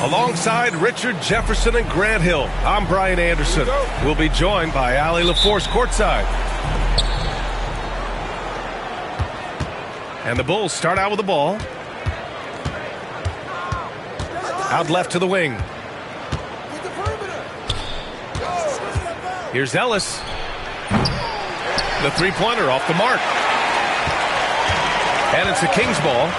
Alongside Richard Jefferson and Grant Hill, I'm Brian Anderson. We'll be joined by Allie LaForce courtside. And the Bulls start out with the ball. Out left to the wing. Here's Ellis. The three-pointer off the mark. And it's the Kings ball.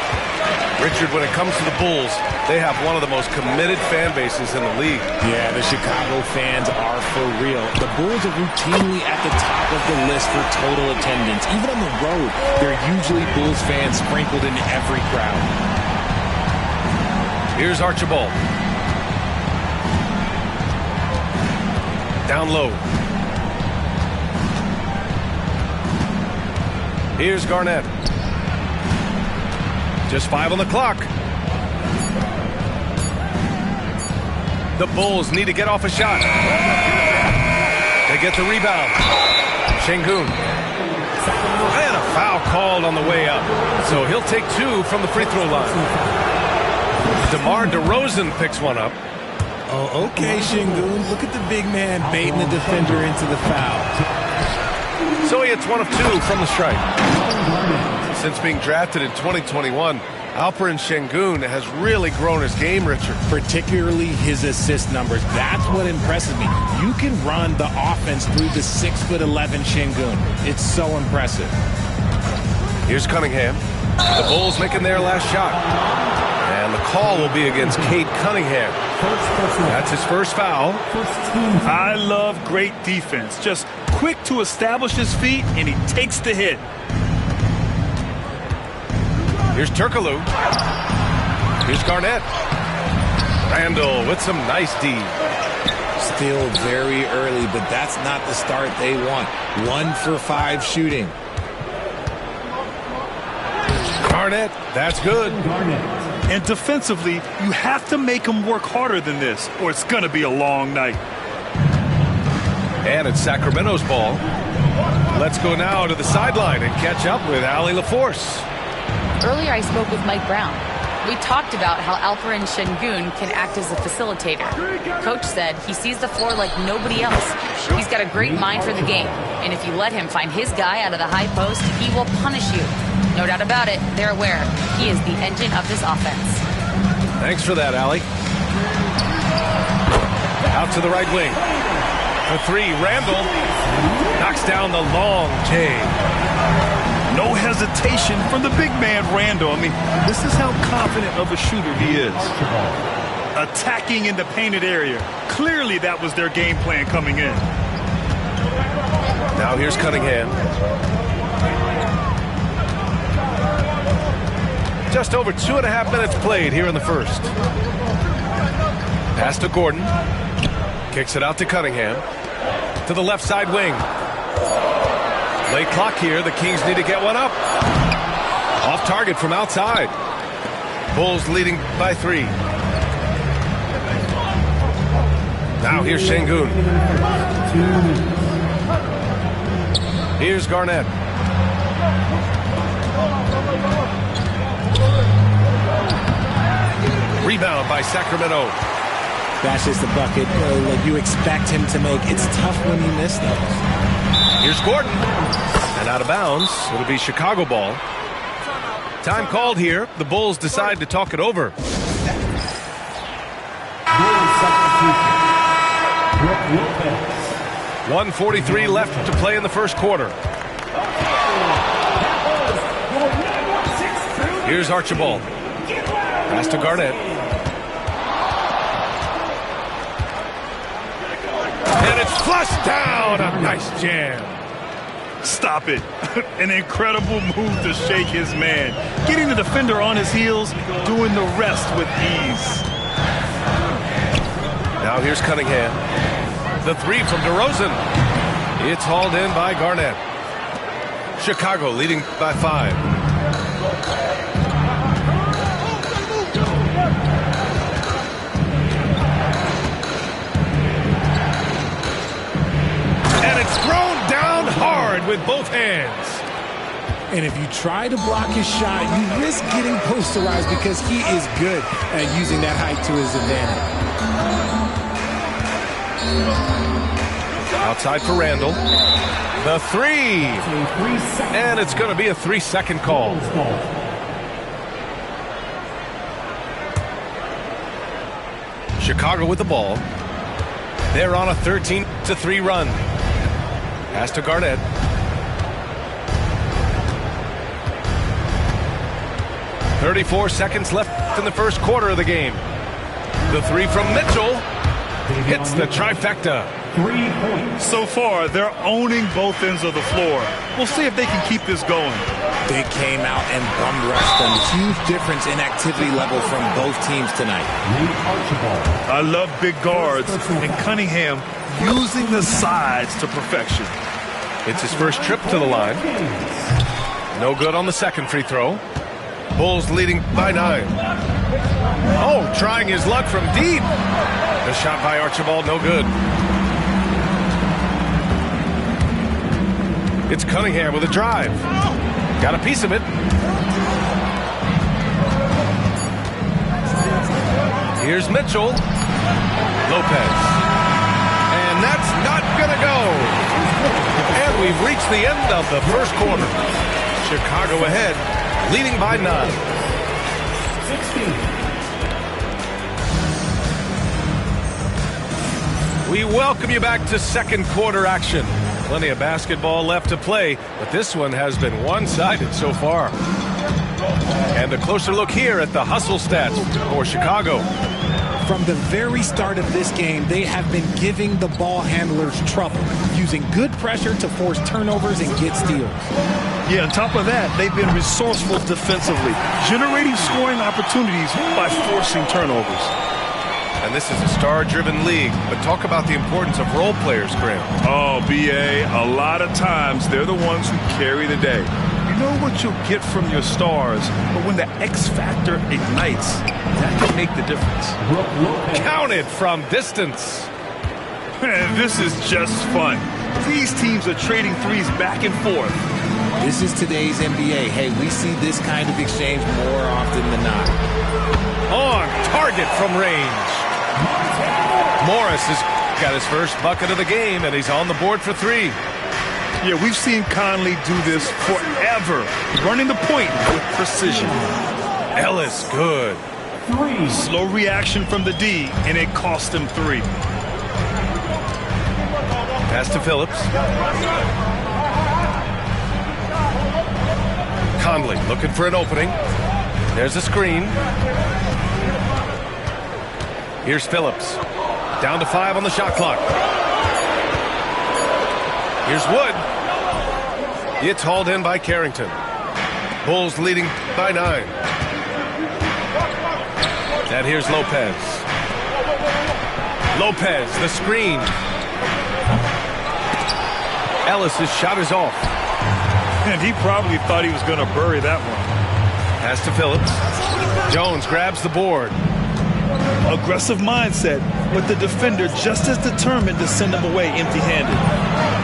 Richard, when it comes to the Bulls, they have one of the most committed fan bases in the league. Yeah, the Chicago fans are for real. The Bulls are routinely at the top of the list for total attendance. Even on the road, there are usually Bulls fans sprinkled in every crowd. Here's Archibald. Down low. Here's Garnett. Just 5 on the clock. The Bulls need to get off a shot. They get the rebound. Şengün. And a foul called on the way up. So he'll take 2 from the free throw line. DeMar DeRozan picks one up. Oh, okay, Şengün. Look at the big man baiting the defender into the foul. So he hits 1 of 2 from the strike. Since being drafted in 2021, Alperen Şengün has really grown his game, Richard. Particularly his assist numbers. That's what impresses me. You can run the offense through the 6'11" Şengün. It's so impressive. Here's Cunningham. The Bulls making their last shot. And the call will be against Cade Cunningham. That's his first foul. I love great defense. Just quick to establish his feet, and he takes the hit. Here's Turkoglu. Here's Garnett. Randall with some nice D. Still very early, but that's not the start they want. 1 for 5 shooting. Garnett, that's good. And defensively, you have to make him work harder than this, or it's going to be a long night. And it's Sacramento's ball. Let's go now to the sideline and catch up with Allie LaForce. Earlier, I spoke with Mike Brown. We talked about how Alperen Şengün can act as a facilitator. Coach said he sees the floor like nobody else. He's got a great mind for the game, and if you let him find his guy out of the high post, he will punish you. No doubt about it, they're aware. He is the engine of this offense. Thanks for that, Allie. Out to the right wing. For 3, Randall knocks down the long J. No hesitation from the big man, Randall. I mean, this is how confident of a shooter he is. Attacking in the painted area. Clearly, that was their game plan coming in. Now here's Cunningham. Just over 2.5 minutes played here in the first. Pass to Gordon. Kicks it out to Cunningham. To the left side wing. Late clock here. The Kings need to get one up. Off target from outside. Bulls leading by 3. Now here's Şengün. Here's Garnett. Rebound by Sacramento. That's just a bucket like you expect him to make. It's tough when you miss those. Here's Gordon. And out of bounds. It'll be Chicago ball. Time called here. The Bulls decide to talk it over. 1:43 left to play in the first quarter. Here's Archibald. Pass to Garnett. And it's flushed down. A nice jam. Stop it. An incredible move to shake his man. Getting the defender on his heels, doing the rest with ease. Now here's Cunningham. The 3 from DeRozan. It's hauled in by Garnett. Chicago leading by 5. And it's thrown down hard with both hands. And if you try to block his shot, you risk getting posterized because he is good at using that height to his advantage. Outside for Randall. The three. And it's going to be a 3-second call. Chicago with the ball. They're on a 13-3 run. Pass to Garnett. "34 seconds left in the first quarter of the game. The three from Mitchell hits the trifecta. 3 points. So far, they're owning both ends of the floor. We'll see if they can keep this going. They came out and bum rushed them. Huge difference in activity level from both teams tonight. I love big guards, and Cunningham using the sides to perfection. It's his first trip to the line. No good on the second free throw. Bulls leading by 9. Oh, trying his luck from deep. The shot by Archibald, no good. It's Cunningham with a drive. Got a piece of it. Here's Mitchell. Lopez. And that's not gonna go. And we've reached the end of the first quarter. Chicago ahead, leading by 9. 16. We welcome you back to second quarter action. Plenty of basketball left to play, but this one has been one-sided so far. And a closer look here at the hustle stats for Chicago. From the very start of this game, they have been giving the ball handlers trouble, using good pressure to force turnovers and get steals. Yeah, on top of that, they've been resourceful defensively, generating scoring opportunities by forcing turnovers. And this is a star-driven league, but talk about the importance of role players, Graham. Oh, B.A., a lot of times they're the ones who carry the day. You know what you'll get from your stars, but when the X factor ignites, that can make the difference. Counted from distance. Man, this is just fun. These teams are trading threes back and forth. This is today's NBA. Hey, we see this kind of exchange more often than not. On target from range. Morris has got his first bucket of the game, and he's on the board for 3. Yeah, we've seen Conley do this forever, running the point with precision. Ellis, good. 3. Slow reaction from the D, and it cost him 3. Pass to Phillips. Conley looking for an opening. There's a screen. Here's Phillips. Down to 5 on the shot clock. Here's Wood. It's hauled in by Carrington. Bulls leading by 9. And here's Lopez. Lopez, the screen. Ellis's shot is off. And he probably thought he was going to bury that one. Pass to Phillips. Jones grabs the board. Aggressive mindset, but the defender just as determined to send him away empty-handed.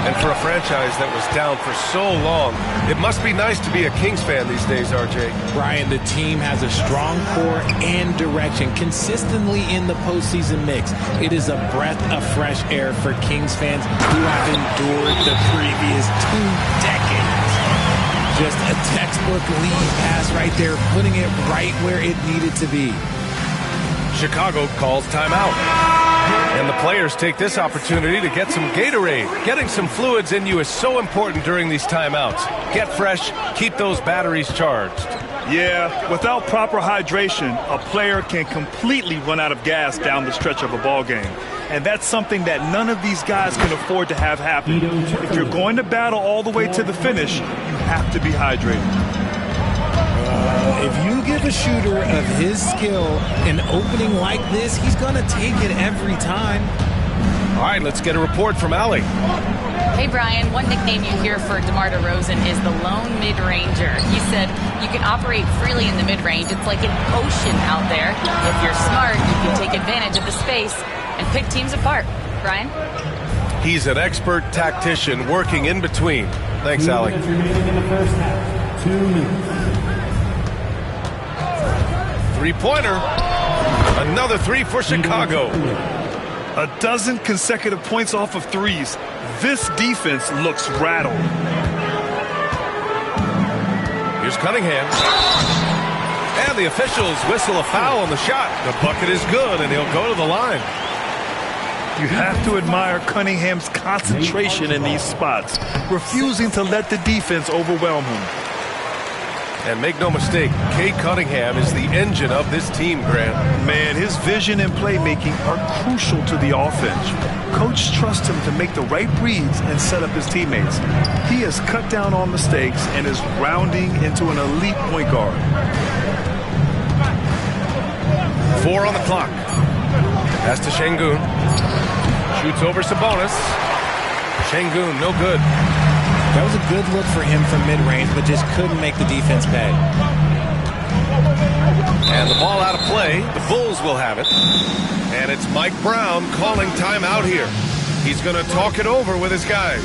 And for a franchise that was down for so long, it must be nice to be a Kings fan these days, RJ. Brian, the team has a strong core and direction consistently in the postseason mix. It is a breath of fresh air for Kings fans who have endured the previous 2 decades. Just a textbook lead pass right there, putting it right where it needed to be. Chicago calls timeout. And the players take this opportunity to get some Gatorade. Getting some fluids in you is so important during these timeouts. Get fresh, keep those batteries charged. Yeah, without proper hydration, a player can completely run out of gas down the stretch of a ball game. And that's something that none of these guys can afford to have happen. If you're going to battle all the way to the finish, you have to be hydrated. If you give a shooter of his skill an opening like this, he's going to take it every time. All right, let's get a report from Allie. Hey, Brian, one nickname you hear for DeMar DeRozan is the lone mid-ranger. He said you can operate freely in the mid-range. It's like an ocean out there. If you're smart, you can take advantage of the space and pick teams apart. Brian? He's an expert tactician working in between. Thanks, Allie. 2 minutes. Three-pointer. Another three for Chicago. A dozen consecutive points off of threes. This defense looks rattled. Here's Cunningham. And the officials whistle a foul on the shot. The bucket is good, and he'll go to the line. You have to admire Cunningham's concentration in these spots, refusing to let the defense overwhelm him. And make no mistake, Cade Cunningham is the engine of this team, Grant. Man, his vision and playmaking are crucial to the offense. Coach trusts him to make the right reads and set up his teammates. He has cut down on mistakes and is rounding into an elite point guard. 4 on the clock. Pass to Şengün. Shoots over Sabonis. Şengün, no good. That was a good look for him from mid-range, but just couldn't make the defense pay. And the ball out of play. The Bulls will have it. And it's Mike Brown calling timeout here. He's going to talk it over with his guys.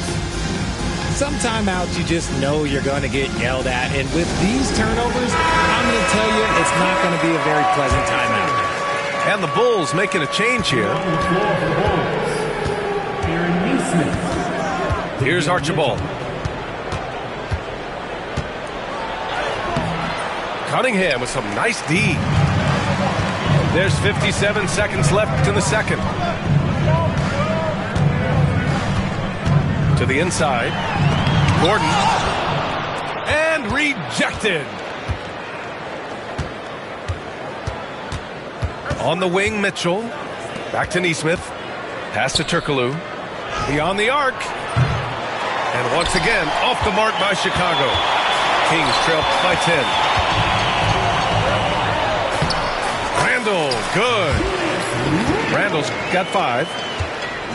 Some timeouts, you just know you're going to get yelled at. And with these turnovers, I'm going to tell you, it's not going to be a very pleasant timeout. And the Bulls making a change here. Here's Archibald. Cunningham with some nice D. There's 57 seconds left in the second. To the inside. Gordon. And rejected. On the wing, Mitchell. Back to Nesmith. Pass to Turkoglu. Beyond the arc. And once again, off the mark by Chicago. Kings trail by 10. Randall, good. Randall's got 5.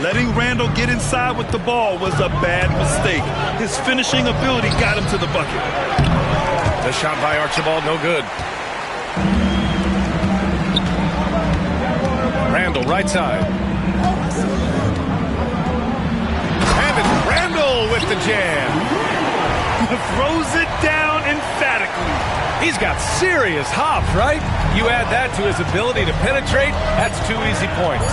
Letting Randall get inside with the ball was a bad mistake. His finishing ability got him to the bucket. The shot by Archibald, no good. Randall, right side. And it's Randall with the jam. Throws it down emphatically. He's got serious hop, right? You add that to his ability to penetrate, that's 2 easy points.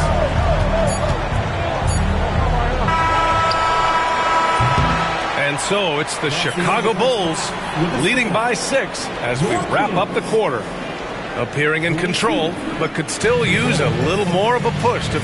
And so it's the Chicago Bulls leading by 6 as we wrap up the quarter. Appearing in control, but could still use a little more of a push to...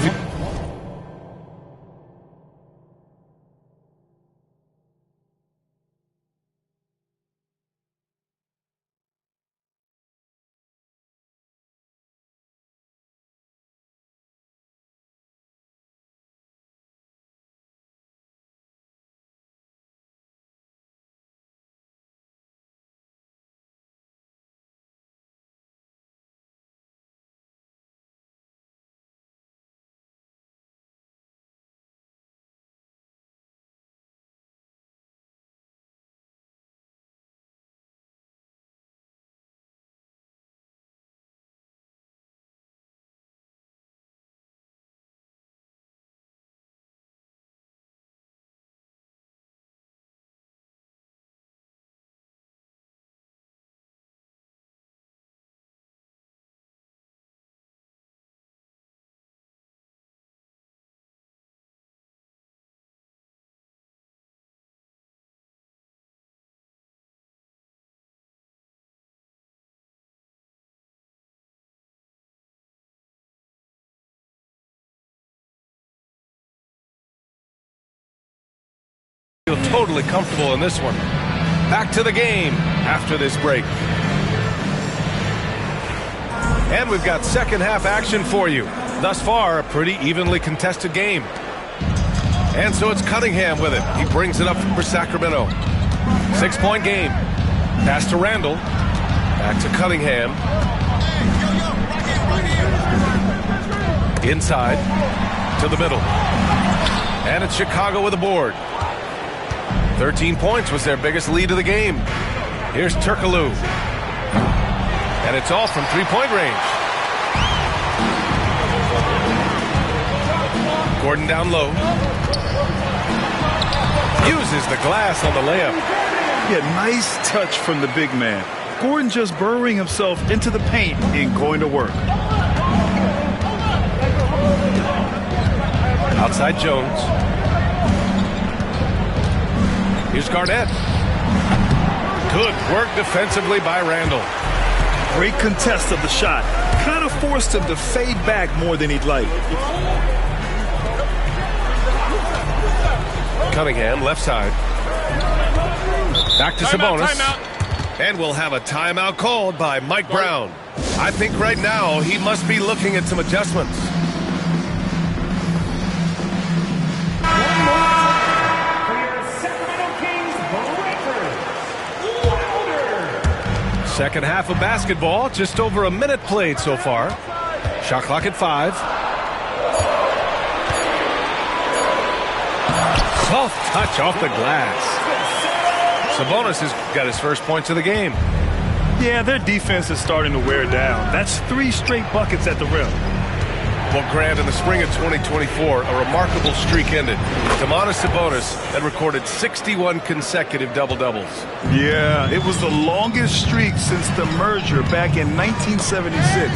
Feel totally comfortable in this one. Back to the game after this break. And we've got second half action for you. Thus far, a pretty evenly contested game. And so it's Cunningham with it. He brings it up for Sacramento. 6-point game. Pass to Randall. Back to Cunningham. Inside to the middle. And it's Chicago with a board. 13 points was their biggest lead of the game. Here's Turkoglu. And it's off from three-point range. Gordon down low. Uses the glass on the layup. Yeah, nice touch from the big man. Gordon just burrowing himself into the paint and going to work. Outside Jones. Here's Garnett. Good work defensively by Randall. Great contest of the shot. Kind of forced him to fade back more than he'd like. Cunningham, left side. Back to Sabonis. Timeout. And we'll have a timeout called by Mike Brown. I think right now he must be looking at some adjustments. Second half of basketball, just over a minute played so far. Shot clock at 5. Soft touch off the glass. Sabonis has got his first points of the game. Yeah, their defense is starting to wear down. That's 3 straight buckets at the rim. Well, Grant, in the spring of 2024, a remarkable streak ended. Domantas Sabonis had recorded 61 consecutive double-doubles. Yeah, it was the longest streak since the merger back in 1976.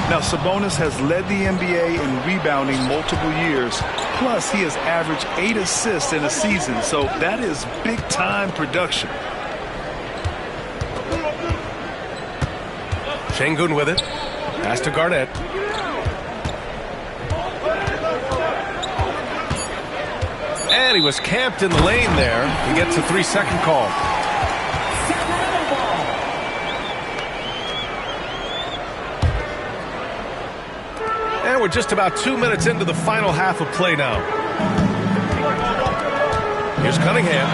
Now, Sabonis has led the NBA in rebounding multiple years. Plus, he has averaged 8 assists in a season, so that is big-time production. Şengün with it. Pass to Garnett. And he was camped in the lane there. He gets a 3-second call. And we're just about 2 minutes into the final half of play now. Here's Cunningham.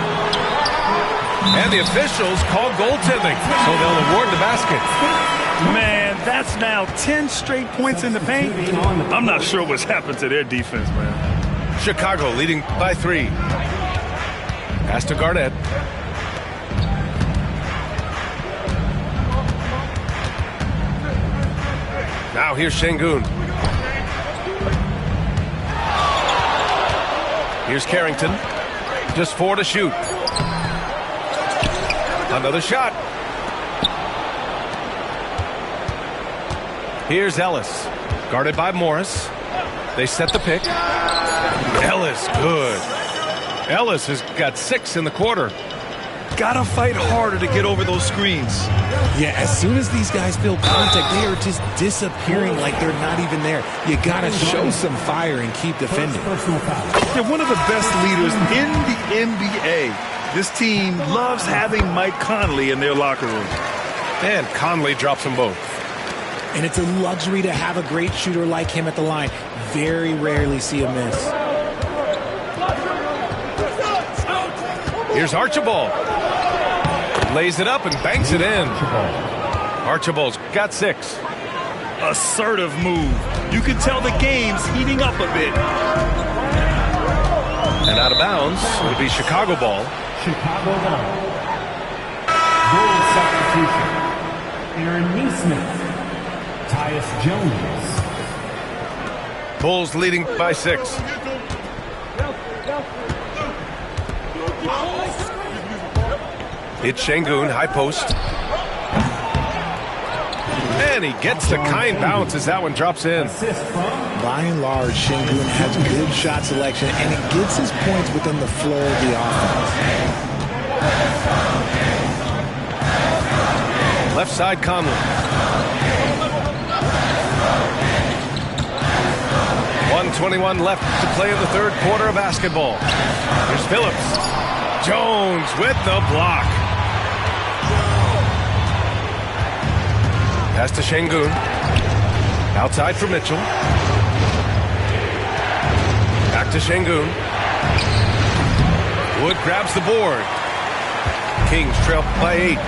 And the officials call goaltending, so they'll award the basket. Man, that's now 10 straight points in the paint. I'm not sure what's happened to their defense, man. Chicago leading by 3. Pass to Garnett. Now here's Şengün. Here's Carrington. Just 4 to shoot. Another shot. Here's Ellis. Guarded by Morris. They set the pick. Ellis, good. Ellis has got 6 in the quarter. Gotta fight harder to get over those screens. Yeah, as soon as these guys feel contact, they are just disappearing like they're not even there. You gotta show some fire and keep defending. They're one of the best leaders in the NBA. This team loves having Mike Conley in their locker room. And Conley drops them both. And it's a luxury to have a great shooter like him at the line. Very rarely see a miss. Here's Archibald. Lays it up and banks it in. Archibald's got 6. Assertive move. You can tell the game's heating up a bit. And out of bounds, it'll be Chicago ball. Chicago ball. Goal substitution. Aaron Neesmith. Tyus Jones. Bulls leading by 6. It's Şengün, high post. And he gets the kind bounce as that one drops in. By and large, Şengün has good shot selection, and he gets his points within the flow of the offense. Left side, Conley. 1:21 left to play in the third quarter of basketball. Here's Phillips. Jones with the block. Pass to Şengün. Outside for Mitchell. Back to Şengün. Wood grabs the board. Kings trail by 8.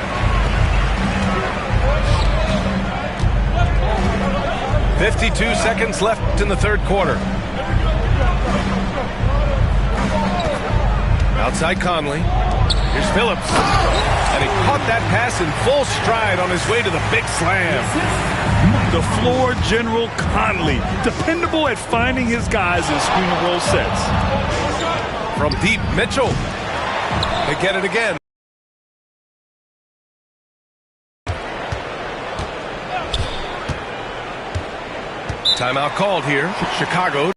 .52 seconds left in the third quarter. Outside Conley. Here's Phillips. And he caught that pass in full stride on his way to the big slam. The floor general Conley. Dependable at finding his guys in screen and roll sets. From deep, Mitchell. They get it again. Timeout called here. Chicago